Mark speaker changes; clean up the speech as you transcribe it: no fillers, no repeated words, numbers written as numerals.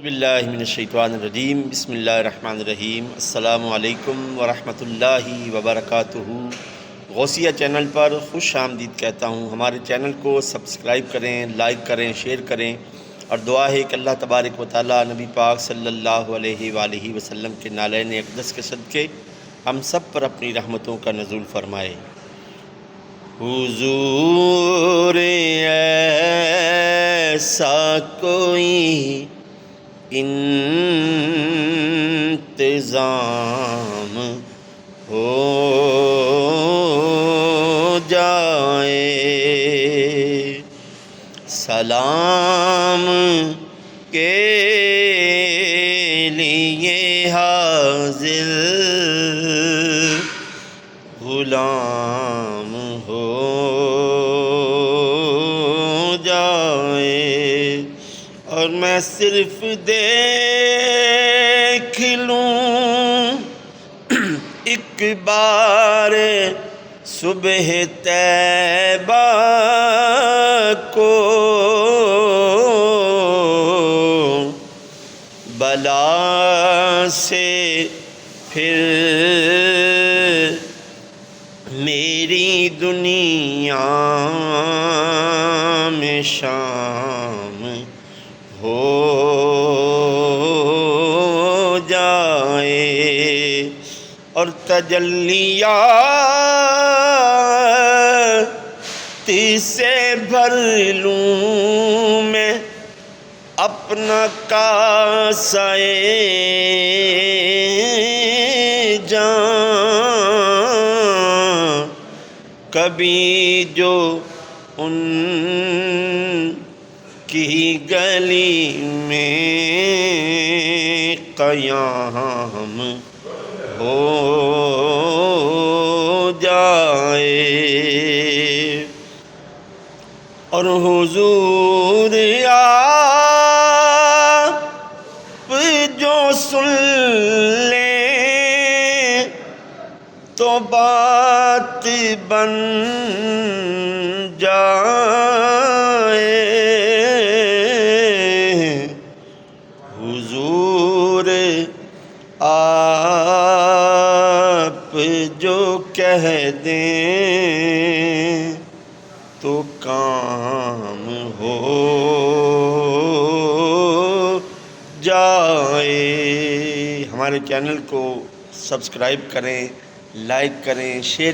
Speaker 1: باللہ من الشیطان الرجیم بسم اللہ الرحمن الرحیم۔ السلام علیکم ورحمۃ اللہ وبرکاتہ۔ غوثیہ چینل پر خوش آمدید کہتا ہوں۔ ہمارے چینل کو سبسکرائب کریں، لائک کریں، شیئر کریں، اور دعا ہے کہ اللہ تبارک و تعالیٰ نبی پاک صلی اللہ علیہ وآلہ وسلم کے نالین اقدس کے صدقے ہم سب پر اپنی رحمتوں کا نزول فرمائے۔ حضور ایسا کوئی انتظام ہو جائے، سلام کے لیے حاضر غلام ہو جائے، اور میں صرف دیکھ لوں ایک بار صبح طیبہ کو، بلا سے پھر میری دنیا میں شام ہو جائے، اور تجلیات سے بھر لوں میں اپنا کاسہ جاں، کبھی جو ان کی گلی میں قیام ہو جائے، اور حضور آپ جو سن لیں تو بات بن جائے، حضور آپ جو کہہ دیں تو کام ہو جائے۔ ہمارے چینل کو سبسکرائب کریں، لائک کریں، شیئر